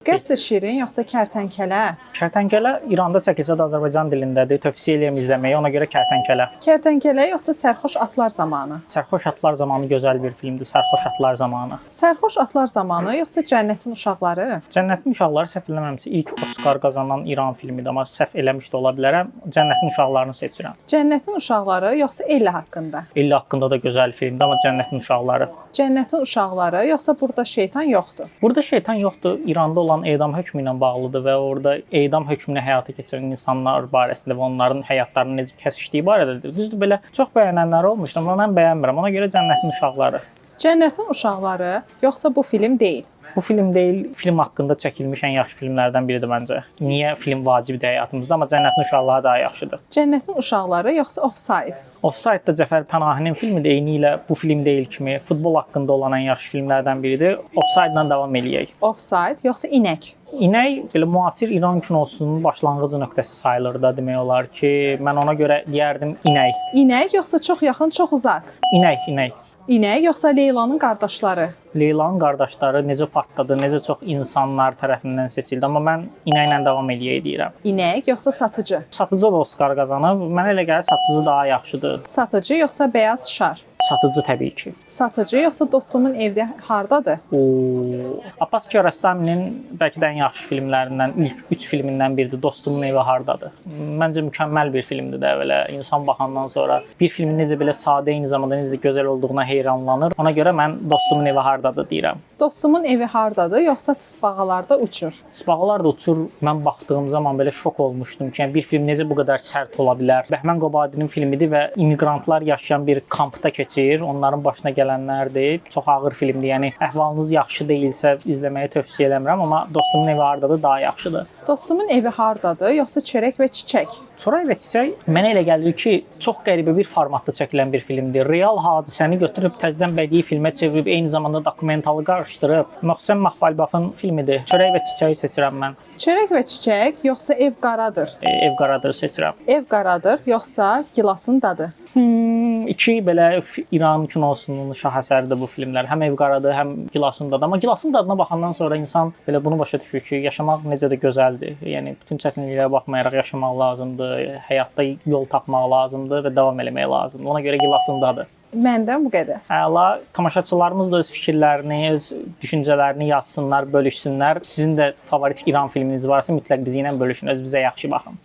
Qəsr şirin yoxsa kərtənkələ? Kərtənkələ İranda çəkilsə də Azərbaycan dilindədir. Tövsiyə edirəm izləməyi. Ona görə kərtənkələ. Kərtənkələ yoxsa sərxoş atlar zamanı? Sərxoş atlar zamanı gözəl bir filmdir. Sərxoş atlar zamanı. Sərxoş atlar zamanı yoxsa Cənnətin uşaqları? Cənnətin uşaqları səhv eləmirəmsə ilk Oskar qazanan İran filmidir, amma səhv eləmiş də ola bilərəm. Cənnətin uşaqlarını seçirəm. Cənnətin uşaqları yoxsa Elli haqqında? Elli haqqında da gözəl filmdir, amma Cənnətin uşaqları. Cənnətin uşaqları yoxsa Burada şeytan yoxdur? Burada şeytan yoxdur. İranda olan edam hökmü ilə bağlıdır və orada edam hökmünü həyata keçirən insanlar barəsində və onların həyatlarının necə kəsişdiyi barədədir. Düzdür, belə çox bəyənənlər olmuşdu, amma mən bəyənmirəm. Ona görə Cənnətin uşaqları. Cənnətin uşaqları yoxsa bu film deyil? Bu film deyil, film haqqında çəkilmiş ən yaxşı filmlərdən biridir məncə. Niyə film vacibdir həyatımızda, amma Cənnətin uşaqları daha yaxşıdır. Cənnətin uşaqları yoxsa Offside? Offside da Cəfər Pənahinin filmidir. Eynilə bu film deyil kimi futbol haqqında olan ən yaxşı filmlərdən biridir. Offside-la davam eləyək. Offside yoxsa İnək? İnək belə müasir İran kinosunun başlanğıc nöqtəsi sayılır da demək olar ki, mən ona görə deyərdim İnək. İnək yoxsa Çox yaxın, çox uzaq? İnək, İnək. İnək yoxsa Leylanın qardaşları? Leylanın qardaşları necə partladı, necə çox insanlar tərəfindən seçildi, amma mən İnəklə davam eləyək deyirəm. İnək yoxsa Satıcı? Satıcı da Oskar qazanıb. Mənə elə gəlir Satıcı daha yaxşıdır. Satıcı yoxsa Beyaz Şar? Satıcı təbii ki. Satıcı yoxsa Dostumun evdə hardadır? Abbas Kiarostaminin bəlkə də ən yaxşı filmlərindən, ilk 3 filmindən biridir. Dostumun evi hardadır. Məncə mükəmməl bir filmdir də belə. İnsan baxandan sonra bir filmin necə belə sadə, eyni zamanda necə gözəl olduğuna heyranlanır. Ona görə mən Dostumun evi hardadır deyirəm. Dostumun evi hardadır yoxsa Tısbağalarda uçur? Tısbağalar da uçur. Mən baxdığım zaman belə şok olmuşdum ki, yəni bir film necə bu qədər sərt ola bilər? Bəhmən Qobadinin filmidir və immiqrantlar yaşayan bir kampda keçir. Onların başına gələnlərdir. Çox ağır filmdir. Yəni əhvalınız yaxşı deyilsə izləməyi tövsiyə eləmirəm, amma Dostumun evi hardadır daha yaxşıdır. Dostumun evi hardadır yoxsa Çörək və Çiçək? Çörək və Çiçək mənə elə gəlir ki, çox qəribə bir formatda çəkilən bir filmdir. Real hadisəni götürüb təzədən bədii filmə çevirib, eyni zamanda dokumentalı qarışdırıb. Möhsən Mahbalbafın filmidir. Çörək və Çiçəyi seçirəm mən. Çörək və Çiçək yoxsa Ev qaradır? Ev qaradır seçirəm. Ev qaradır yoxsa Gilasın dadı? İki belə İran kinosunun şahəsəridir bu filmlər. Həm Ev qaradır, həm Gilasın dadı. Amma Gilasın dadına baxandan sonra insan belə bunu başa düşür ki, yaşamaq necə də gözəldir. Yəni bütün çətinliklərə baxmayaraq yaşamaq lazımdır. Həyatda yol tapmaq lazımdır və davam eləmək lazımdır. Ona görə Gilasın dadı. Məndən bu qədər. Əla, tamaşaçılarımız da öz fikirlərini, öz düşüncələrini yazsınlar, bölüşsünlər. Sizin də favorit İran filminiz varsa mütləq bizi ilə bölüşün. Özünüzə yaxşı baxın.